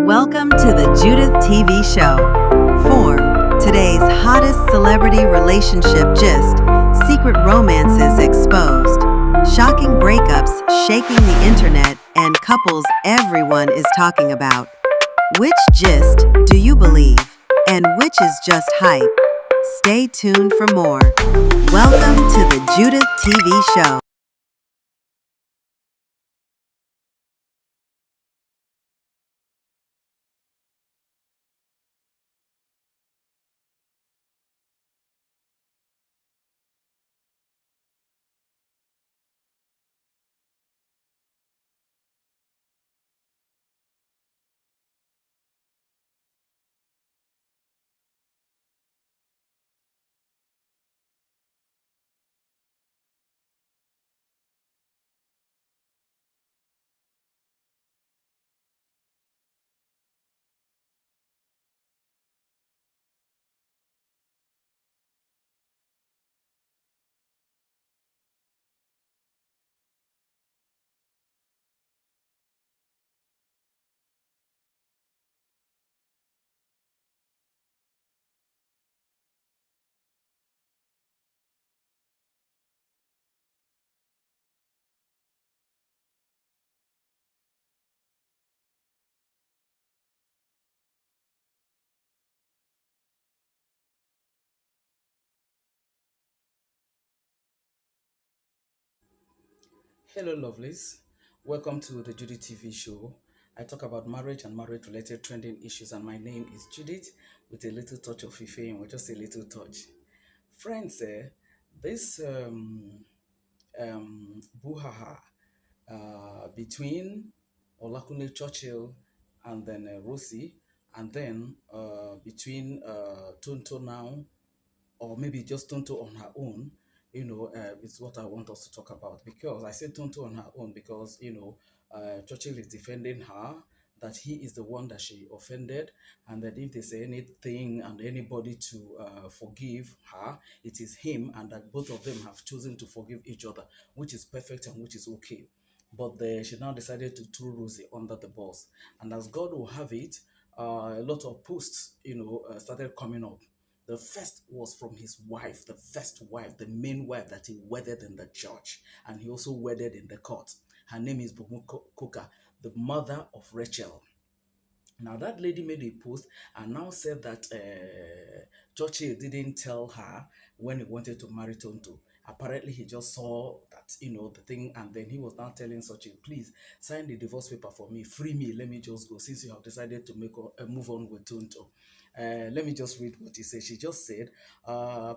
Welcome to the Judith TV show. Form, today's hottest celebrity relationship gist, secret romances exposed, shocking breakups shaking the internet, and couples everyone is talking about. Which gist do you believe? And which is just hype? Stay tuned for more. Welcome to the Judith TV show. Hello, lovelies. Welcome to the Judy TV show. I talk about marriage and marriage related trending issues, and my name is Judith with a little touch of Fife, or just a little touch. Friends, this brouhaha between Olakunle Churchill and then Rossy, and then between Tonto now or maybe just Tonto on her own, is what I want us to talk about. Because I said Tonto on her own because, Churchill is defending her, that he is the one that she offended, and that if there's anything and anybody to forgive her, it is him, and that both of them have chosen to forgive each other, which is perfect and which is okay. But she now decided to throw Rosie under the bus. And as God will have it, a lot of posts, started coming up. The first was from his wife, the first wife, the main wife that he wedded in the church, and he also wedded in the court. Her name is Bumu Kuka, the mother of Rachel. Now that lady made a post and now said that Churchill didn't tell her when he wanted to marry Tonto. Apparently, he just saw that the thing, and then he was now telling Churchill, "Please sign the divorce paper for me, free me, let me just go. Since you have decided to make a move on with Tonto." Let me just read what he said. She just said,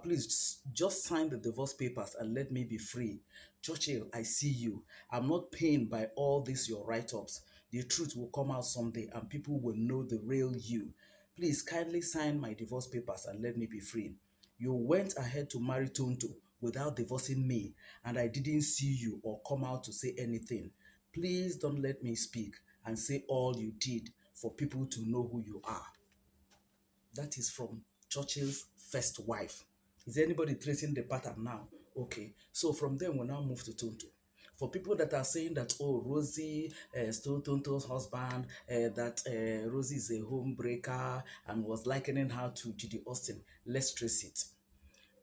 "Please just sign the divorce papers and let me be free. Churchill, I see you. I'm not pained by all these your write-ups. The truth will come out someday and people will know the real you. Please kindly sign my divorce papers and let me be free. You went ahead to marry Tonto without divorcing me, and I didn't see you or come out to say anything. Please don't let me speak and say all you did for people to know who you are." That is from Churchill's first wife. Is anybody tracing the pattern now? Okay. So from then we'll now move to Tonto. For people that are saying that, oh, Rosie stole Tonto's husband, that Rosie is a homebreaker and was likening her to Judy Austin, let's trace it.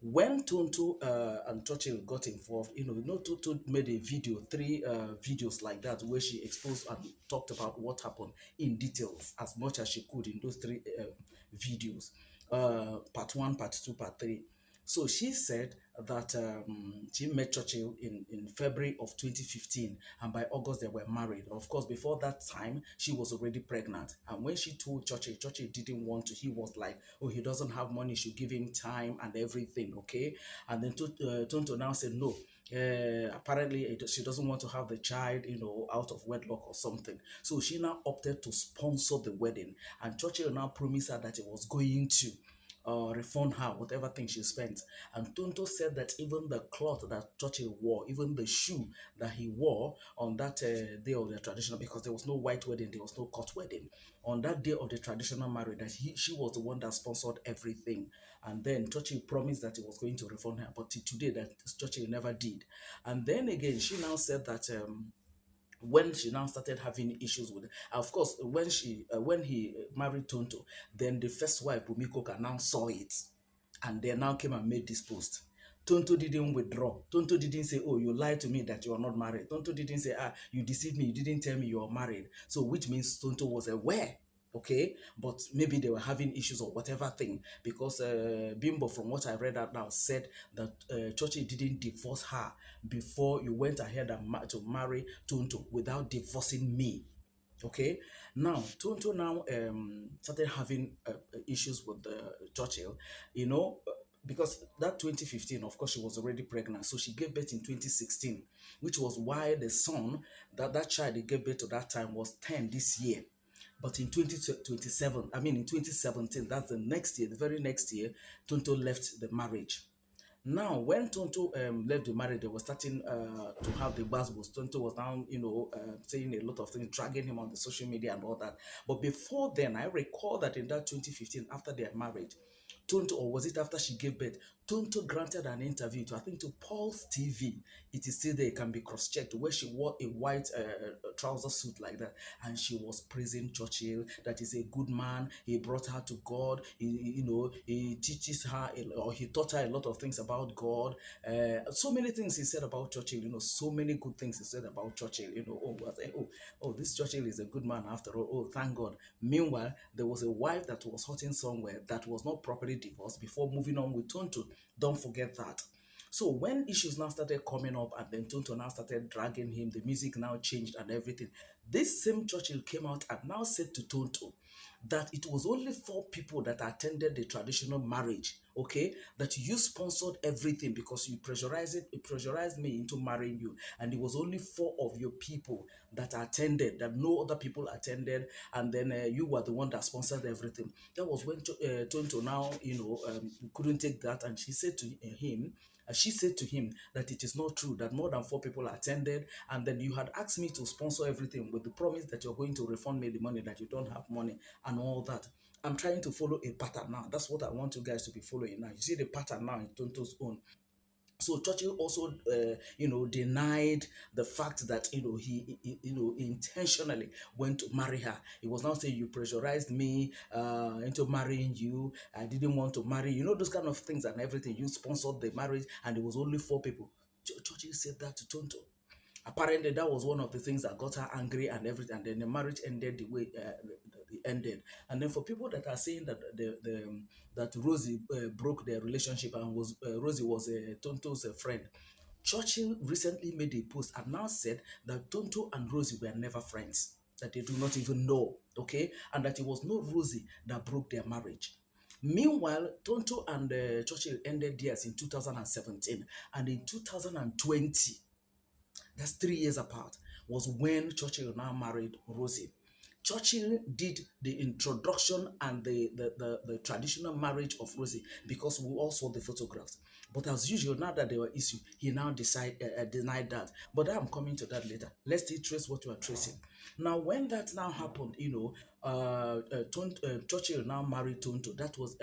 When Tonto and Churchill got involved, Tonto made a video, three videos like that, where she exposed and talked about what happened in details as much as she could in those three videos, part one, part two, part three. So she said that she met Churchill in February of 2015, and by August they were married. Of course, before that time, she was already pregnant. And when she told Churchill, Churchill didn't want to. He was like, oh, he doesn't have money, should give him time and everything, okay? And then Tonto now said, no, apparently she doesn't want to have the child, out of wedlock or something. So she now opted to sponsor the wedding. And Churchill now promised her that he was going to refund her whatever thing she spent. And Tonto said that even the cloth that Churchill wore, even the shoe that he wore on that day of the traditional, because there was no white wedding, there was no court wedding, on that day of the traditional marriage, that she was the one that sponsored everything. And then Churchill promised that he was going to refund her, but till today that Churchill never did. And then again, she now said that when she now started having issues with, of course, when he married Tonto, then the first wife Bumikoka now saw it, and they now came and made this post. Tonto didn't withdraw. Tonto didn't say, "Oh, you lied to me that you are not married." Tonto didn't say, "Ah, you deceived me. You didn't tell me you are married." So, which means Tonto was aware. Okay, but maybe they were having issues or whatever thing, because Bimbo, from what I read out now, said that Churchill didn't divorce her before you went ahead and to marry Tonto without divorcing me. Okay, now Tonto now started having issues with Churchill, you know, because that 2015, of course, she was already pregnant, so she gave birth in 2016, which was why the son, that child they gave birth to that time, was 10 this year. But in 2027, I mean in 2017, that's the next year, the very next year, Tonto left the marriage. Now, when Tonto left the marriage, they were starting to have the buzzwords. Tonto was now, saying a lot of things, dragging him on the social media and all that. But before then, I recall that in that 2015, after their marriage, Tonto, or was it after she gave birth, Tonto granted an interview to, I think, to Paul's TV. It is still there, it can be cross-checked, where she wore a white trouser suit like that, and she was praising Churchill, that is a good man. He brought her to God. He teaches her, or he taught her a lot of things about God. So many things he said about Churchill. So many good things he said about Churchill. I said, oh, this Churchill is a good man after all. Oh, thank God. Meanwhile, there was a wife that was hurting somewhere that was not properly divorced before moving on with Tonto. Don't forget that. So when issues now started coming up, and then Tonto now started dragging him, the music now changed and everything. This same Churchill came out and now said to Tonto that it was only 4 people that attended the traditional marriage, okay? That you sponsored everything because you pressurized me into marrying you, and it was only 4 of your people that attended, that no other people attended, and then you were the one that sponsored everything. That was when Tonto now, couldn't take that, and she said to him that it is not true, that more than 4 people attended, and then you had asked me to sponsor everything with the promise that you're going to refund me the money, that you don't have money and all that. I'm trying to follow a pattern now. That's what I want you guys to be following now. You see the pattern now in Tonto's own. So Churchill also, denied the fact that he intentionally went to marry her. He was now saying, "You pressurized me into marrying you. I didn't want to marry." Those kind of things and everything. You sponsored the marriage, and it was only 4 people. Churchill said that to Tonto. Apparently, that was one of the things that got her angry and everything. And then the marriage ended the way it ended. And then for people that are saying that that Rosie broke their relationship, and Rosie was Tonto's friend, Churchill recently made a post and now said that Tonto and Rosie were never friends, that they do not even know, okay, and that it was not Rosie that broke their marriage. Meanwhile, Tonto and Churchill ended theirs in 2017, and in 2020, that's 3 years apart, was when Churchill now married Rosie. Churchill did the introduction and the traditional marriage of Rosie, because we all saw the photographs. But as usual, now that there were issues, he now denied that. But I'm coming to that later. Let's still trace what we are tracing. Now, when that now happened, Churchill now married Tonto. That was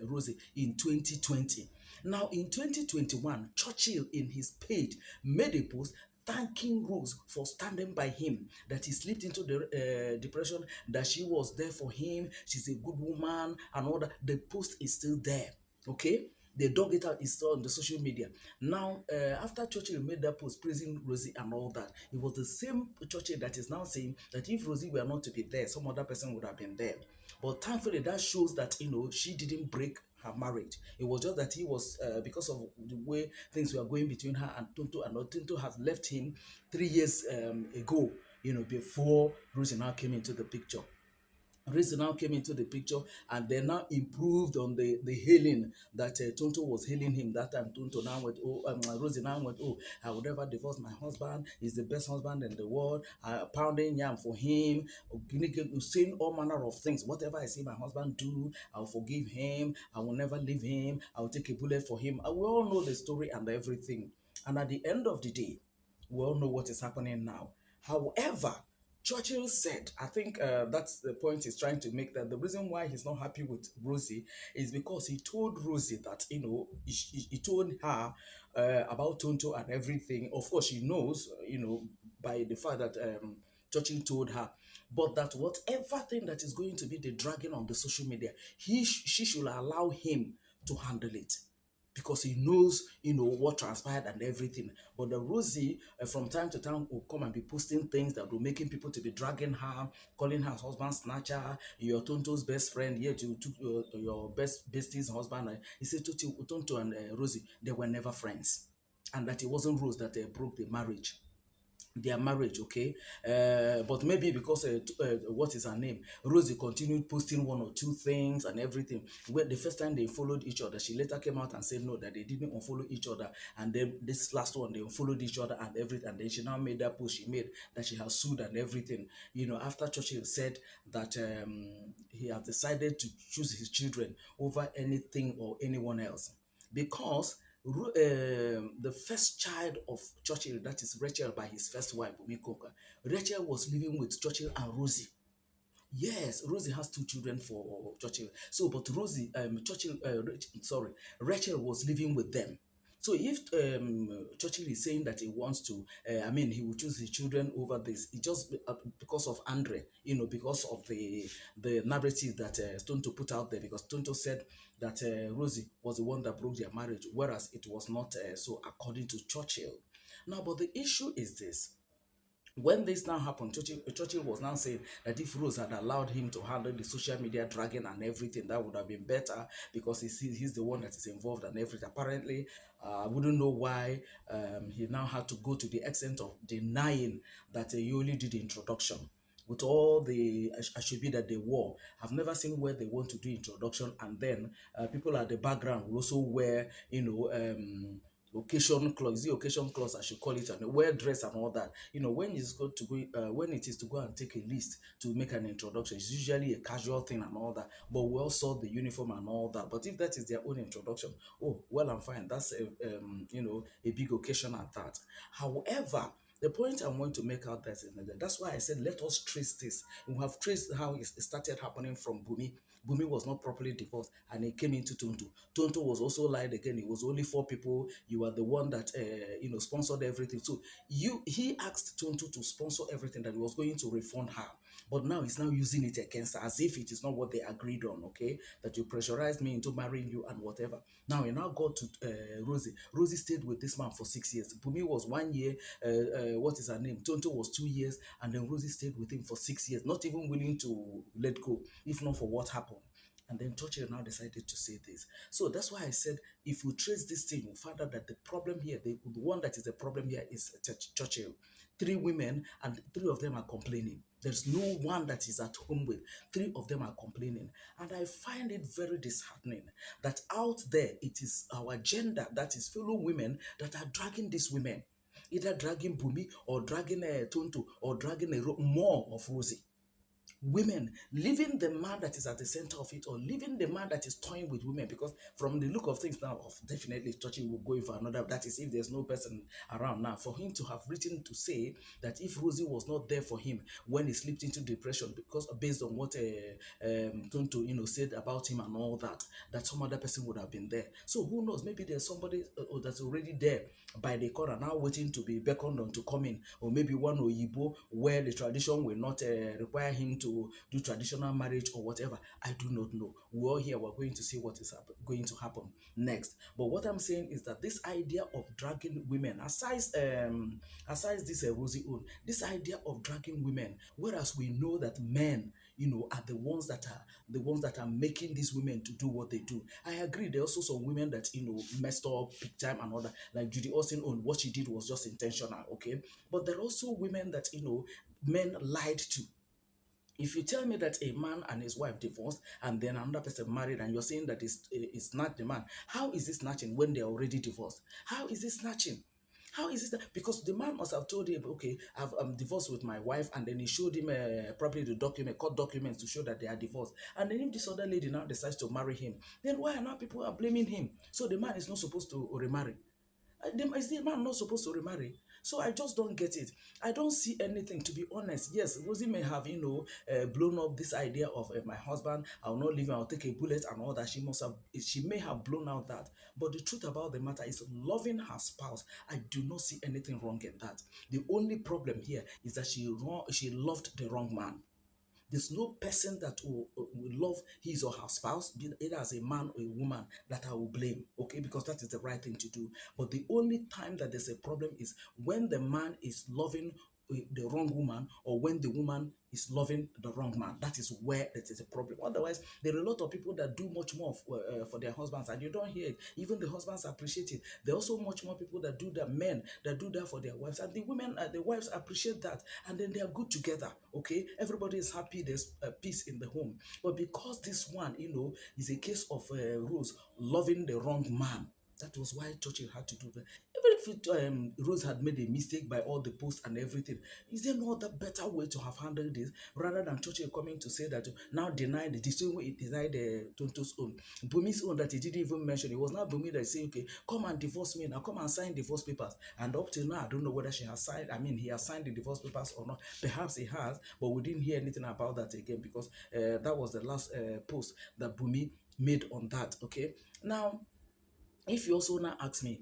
Rosie in 2020. Now, in 2021, Churchill in his page made a post thanking Rose for standing by him, that he slipped into the depression, that she was there for him, she's a good woman, and all that. The post is still there, okay? They dug it out, it's still on the social media. Now, after Churchill made that post praising Rosie and all that, it was the same Churchill that is now saying that if Rosie were not to be there, some other person would have been there. But thankfully, that shows that she didn't break her marriage. It was just that he was, because of the way things were going between her and Tonto, and Tonto has left him 3 years ago, before Rosie now came into the picture. Reason now came into the picture, and they now improved on the healing that Tonto was healing him that time. Tonto now went, oh, Rosie now went, oh, I would never divorce my husband. He's the best husband in the world. Pounding yam for him, saying all manner of things. Whatever I see my husband do, I'll forgive him. I will never leave him. I'll take a bullet for him. We all know the story and everything. And at the end of the day, we all know what is happening now. However, Churchill said, I think that's the point he's trying to make, that the reason why he's not happy with Rosie is because he told Rosie that, he told her about Tonto and everything. Of course, she knows, by the fact that Churchill told her, but that whatever thing that is going to be the dragging on the social media, she should allow him to handle it because he knows, what transpired and everything. But the Rosie, from time to time, will come and be posting things that will making people to be dragging her, calling her husband snatcher, your Tonto's best friend. Yet you took your best bestie's husband. He said Tonto and Rosie, they were never friends, and that it wasn't Rose that broke the marriage, their marriage, okay. But maybe because what is her name, Rosie continued posting one or two things and everything. When the first time they followed each other, she later came out and said no, that they didn't unfollow each other, and then this last one they unfollowed each other and everything. And then she now made that post she made that she has sued and everything, after Churchill said that he has decided to choose his children over anything or anyone else, because the first child of Churchill, that is Rachel by his first wife, Bunmi, Rachel was living with Churchill and Rosie. Yes, Rosie has two children for Churchill. So, but Rachel was living with them. So, if Churchill is saying that he wants to, he will choose his children over this, it just because of Andre, because of the narrative that Tonto put out there, because Tonto said that Rosie was the one that broke their marriage, whereas it was not so, according to Churchill. Now, but the issue is this: when this now happened, Churchill was now saying that if Rose had allowed him to handle the social media dragging and everything, that would have been better, because he's the one that is involved and everything. Apparently, I wouldn't know why he now had to go to the extent of denying that he only did the introduction. With all the Ashobi that they wore, I've never seen where they want to do introduction and then people at the background will also wear, occasion clothes, the occasion clothes I should call it, and wear dress and all that. When it's going to go, when it is to go and take a list to make an introduction, it's usually a casual thing and all that. But we all saw the uniform and all that. But if that is their own introduction, oh well and fine. That's a big occasion at that. However, the point I want to make out there is that that's why I said let us trace this. We have traced how it started happening from Bunmi. Bunmi was not properly divorced and he came into Tonto. Tonto was also lied again. It was only four people. You are the one that sponsored everything. So he asked Tonto to sponsor everything, that he was going to refund her. But now he's now using it against her as if it is not what they agreed on, okay? That you pressurized me into marrying you and whatever. Now he now got to Rosie. Rosie stayed with this man for 6 years. Bunmi was 1 year. What is her name? Tonto was 2 years. And then Rosie stayed with him for 6 years, not even willing to let go, if not for what happened. And then Churchill now decided to say this. So that's why I said, if we trace this thing, we find out that the problem here, the one that is the problem here is Churchill. Three women, and three of them are complaining. There's no one that is at home with. Three of them are complaining. And I find it very disheartening that out there, it is our gender, that is fellow women, that are dragging these women. Either dragging Bunmi or dragging Tonto or dragging more of Rosie. Women, leaving the man that is at the center of it, or leaving the man that is toying with women, because from the look of things now, definitely Churchill will go in for another. That is if there's no person around now. For him to have written to say that if Rosie was not there for him when he slipped into depression, because based on what Tonto said about him and all that, that some other person would have been there. So who knows? Maybe there's somebody that's already there by the corner now waiting to be beckoned on to come in, or maybe one Oyibo where the tradition will not require him to do traditional marriage or whatever. I do not know. We're all here. We're going to see what is going to happen next. But what I'm saying is that this idea of dragging women, aside this Rosie own, this idea of dragging women, whereas we know that men are the ones that are making these women to do what they do. I agree. There are also some women that messed up big time and all that. Like Judy Austin on what she did was just intentional, okay. But there are also women that men lied to. If you tell me that a man and his wife divorced and then another person married, and you're saying that it's not the man, how is it snatching when they're already divorced? How is it snatching? How is it that? Because the man must have told him, okay, I'm divorced with my wife, and then he showed him probably the court documents to show that they are divorced. And then if this other lady now decides to marry him, then why are now people are blaming him? So the man is not supposed to remarry. Is the man not supposed to remarry? So I just don't get it. I don't see anything, to be honest. Yes, Rosie may have, blown up this idea of my husband, I'll not leave him, I'll take a bullet and all that. She may have blown out that. But the truth about the matter is loving her spouse. I do not see anything wrong in that. The only problem here is that she loved the wrong man. There's no person that will love his or her spouse, either as a man or a woman, that I will blame, okay? Because that is the right thing to do. But the only time that there's a problem is when the man is loving the wrong woman, or when the woman is loving the wrong man. That is where it is a problem. Otherwise, there are a lot of people that do much more for their husbands, and you don't hear it. Even the husbands appreciate it. There are also much more people that do that, men that do that for their wives, and the women, the wives appreciate that, and then they are good together. Okay, everybody is happy. There's peace in the home. But because this one, is a case of Rose loving the wrong man, that was why Churchill had to do that. Even if Rose had made a mistake by all the posts and everything, is there no other better way to have handled this rather than Churchill coming to say that now denied the same way he denied Tonto's own, Bumi's own, that he didn't even mention? It was not Bumi that said, okay, come and divorce me now, come and sign divorce papers. And up till now, I don't know whether she has signed, he has signed the divorce papers or not. Perhaps he has, but we didn't hear anything about that again, because that was the last post that Bumi made on that. Okay, now if you also now ask me,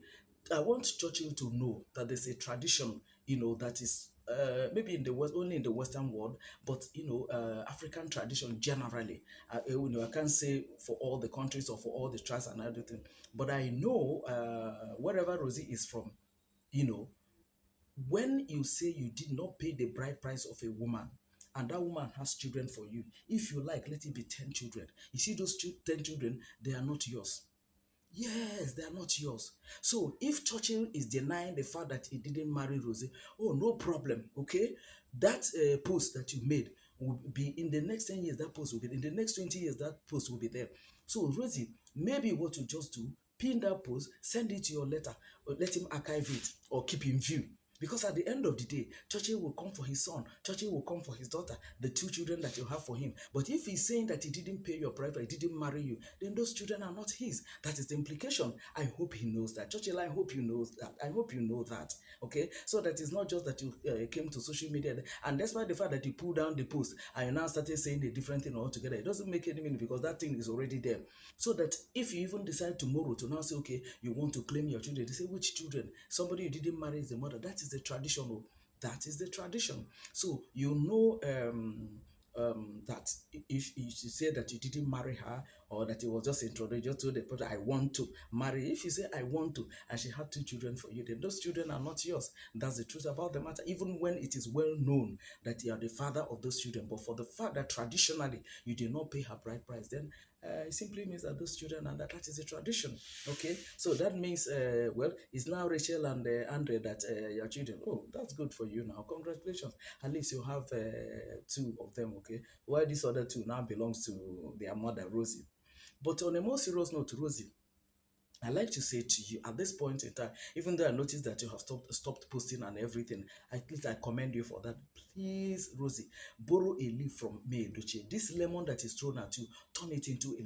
I want Churchill to know that there's a tradition, that is maybe in the West, only in the Western world, but African tradition generally. I can't say for all the countries or for all the tribes and everything, but I know wherever Rosie is from, you know, when you say you did not pay the bride price of a woman, and that woman has children for you, if you like, let it be 10 children. You see, those 10 children, they are not yours. Yes, they are not yours. So if Churchill is denying the fact that he didn't marry Rosie, oh, no problem, okay? That post that you made will be in the next 10 years, that post will be in the next 20 years, that post will be there. So Rosie, maybe what you just do, pin that post, send it to your letter, or let him archive it or keep in view. Because at the end of the day, Churchill will come for his son, Churchill will come for his daughter, the 2 children that you have for him. But if he's saying that he didn't pay your price, he didn't marry you, then those children are not his. That is the implication. I hope he knows that. Churchill, I hope you know that. I hope you know that. Okay? So that it's not just that you came to social media, and despite the fact that you pulled down the post and you now started saying a different thing altogether, it doesn't make any meaning, because that thing is already there. So that if you even decide tomorrow to now say, okay, you want to claim your children, they say, which children? Somebody you didn't marry is the mother. That is the tradition. Oh. That is the tradition. So that if you say that you didn't marry her, or that it was just introduced, just told the person, I want to marry. If you say I want to, and she had 2 children for you, then those children are not yours. That's the truth about the matter, even when it is well known that you are the father of those children. But for the fact that traditionally you did not pay her bride price, then it simply means that those children, and that is a tradition. Okay, so that means, well, it's now Rachel and Andre that your children. Oh, that's good for you now. Congratulations. At least you have 2 of them. Okay, while these other 2 now belongs to their mother, Rosie. But on a more serious note, Rosie, I like to say to you at this point in time, even though I noticed that you have stopped posting and everything, at least I commend you for that. Please, Rosie, borrow a leaf from me, Edochie. This lemon that is thrown at you, turn it into a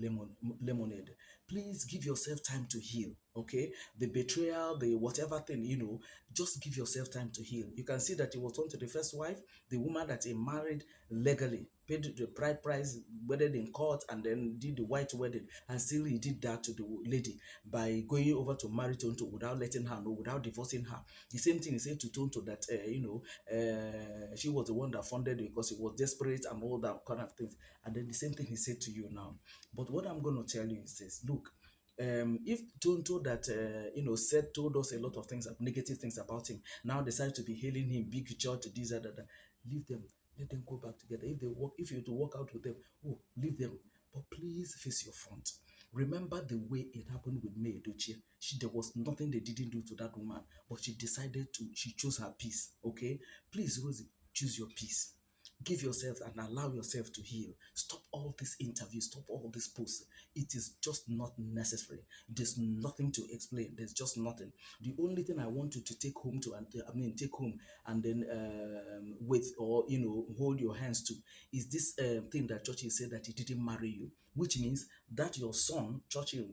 lemonade. Please give yourself time to heal. Okay, the betrayal, the whatever thing, just give yourself time to heal. You can see that he was on to the first wife, the woman that he married legally, paid the bride price, wedded in court, and then did the white wedding, and still he did that to the lady by going over to marry Tonto without letting her know, without divorcing her. The same thing he said to Tonto, that she was the one that funded it because he was desperate and all that kind of things. And then the same thing he said to you now. But what I'm going to tell you is this: look, if Tonto that told us a lot of things, negative things about him, now decide to be hailing him, big church, this, that, leave them. Let them go back together. If you to work out with them, oh, leave them. But please face your front. Remember the way it happened with May Edochie. There was nothing they didn't do to that woman, but she chose her peace. Okay? Please, Rosie, choose your peace. Give yourself and allow yourself to heal. Stop all these interviews, stop all these posts. It is just not necessary. There's nothing to explain. There's just nothing. The only thing I want you to take home take home and then with, or hold your hands to, is this thing that Churchill said, that he didn't marry you, which means that your son Churchill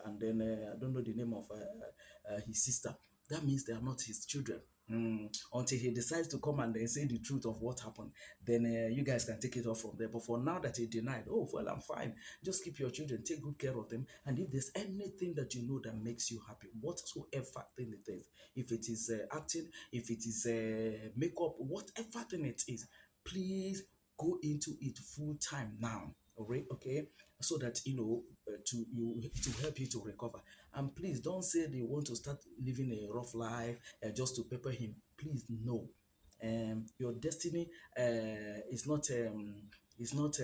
and then I don't know the name of his sister. That means they are not his children. Until he decides to come and then say the truth of what happened, then you guys can take it off from there. But for now that he denied, oh, well, I'm fine. Just keep your children, take good care of them. And if there's anything that you know that makes you happy, whatsoever thing it is, if it is acting, if it is makeup, whatever thing it is, please go into it full time now. All right, okay, so that to help you to recover. And please don't say they want to start living a rough life just to pepper him. Please, no. Your destiny is not is not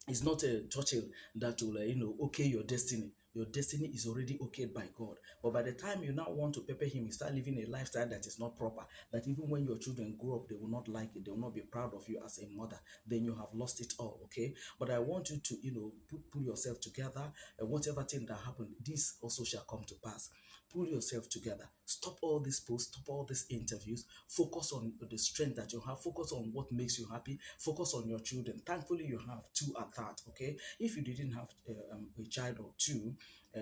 it's not a Churchill that will, okay your destiny. Your destiny is already okayed by God. But by the time you now want to pepper him, you start living a lifestyle that is not proper. That even when your children grow up, they will not like it. They will not be proud of you as a mother. Then you have lost it all. Okay. But I want you to, pull yourself together. And whatever thing that happened, this also shall come to pass. Pull yourself together. Stop all these posts, stop all these interviews. Focus on the strength that you have. Focus on what makes you happy. Focus on your children. Thankfully, you have two at that. Okay. If you didn't have a child or two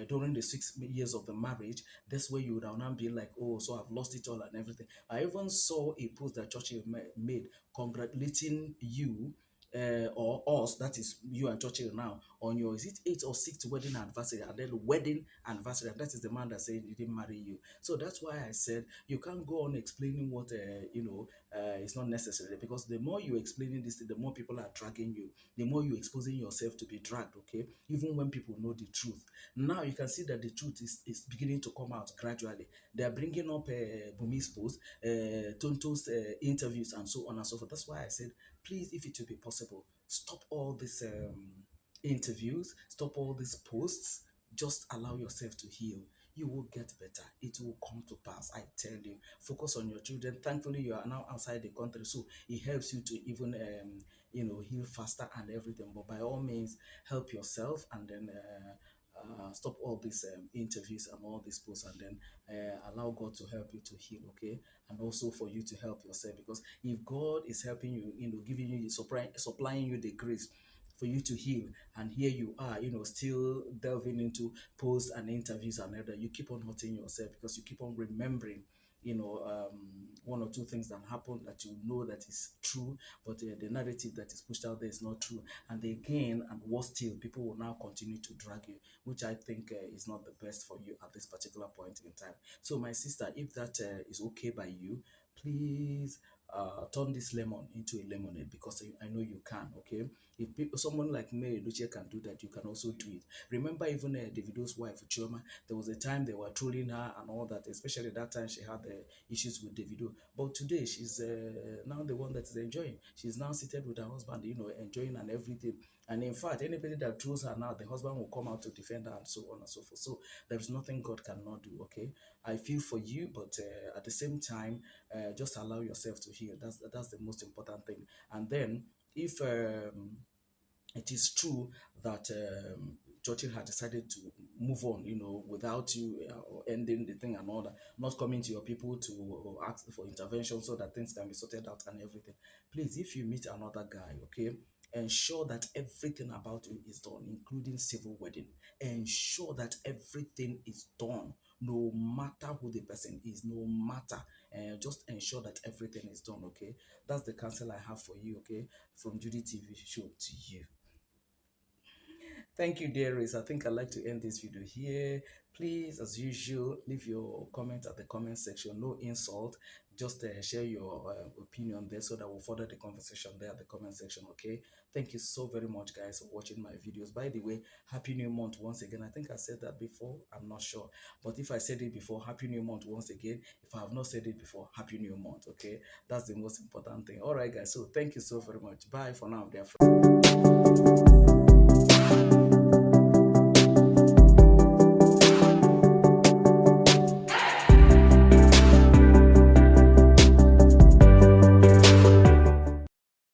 during the 6 years of the marriage, that's where you would have now be like, oh, so I've lost it all and everything. I even saw a post that Churchill made congratulating you or us, that is you and Churchill now, on your, is it 8th or 6th wedding anniversary, and then wedding anniversary, and that is the man that said he didn't marry you. So that's why I said you can't go on explaining what is not necessary, because the more you explaining this, the more people are dragging you, the more you exposing yourself to be dragged. Okay, even when people know the truth, now you can see that the truth is beginning to come out gradually. They are bringing up Bumi's post, Tonto's interviews, and so on and so forth. That's why I said, please, if it will be possible, stop all these interviews, stop all these posts. Just allow yourself to heal. You will get better. It will come to pass. I tell you. Focus on your children. Thankfully, you are now outside the country, so it helps you to even heal faster and everything. But by all means, help yourself, and then stop all these interviews and all these posts, and then allow God to help you to heal. Okay, and also for you to help yourself, because if God is helping you, giving you, supplying you the grace for you to heal, and here you are, still delving into posts and interviews and other, you keep on hurting yourself because you keep on remembering one or two things that happen that you know that is true, but the narrative that is pushed out there is not true. And again, and worse still, people will now continue to drag you, which I think is not the best for you at this particular point in time. So, my sister, if that is okay by you, please turn this lemon into a lemonade, because I know you can. Okay, if someone like Mary Lucia can do that, you can also do it. Remember, even Davido's wife Chioma, there was a time they were trolling her and all that, especially that time she had issues with Davido. But today she's now the one that is enjoying. She's now seated with her husband, enjoying and everything. And in fact, anybody that trolls her now, the husband will come out to defend her and so on and so forth. So there is nothing God cannot do. Okay, I feel for you, but at the same time, just allow yourself to heal. That's the most important thing. And then if it is true that Churchill had decided to move on, without you or ending the thing and all that, not coming to your people to ask for intervention so that things can be sorted out and everything. Please, if you meet another guy, okay, ensure that everything about you is done, including civil wedding. Ensure that everything is done, no matter who the person is, no matter. Just ensure that everything is done, okay? That's the counsel I have for you, okay? From Judy TV show to you. Thank you, dearest. I think I'd like to end this video here. Please, as usual, leave your comment at the comment section. No insult. Just share your opinion there so that we'll further the conversation there at the comment section, okay? Thank you so very much, guys, for watching my videos. By the way, Happy New Month once again. I think I said that before. I'm not sure. But if I said it before, Happy New Month once again. If I have not said it before, Happy New Month, okay? That's the most important thing. All right, guys. So thank you so very much. Bye for now, dear friends.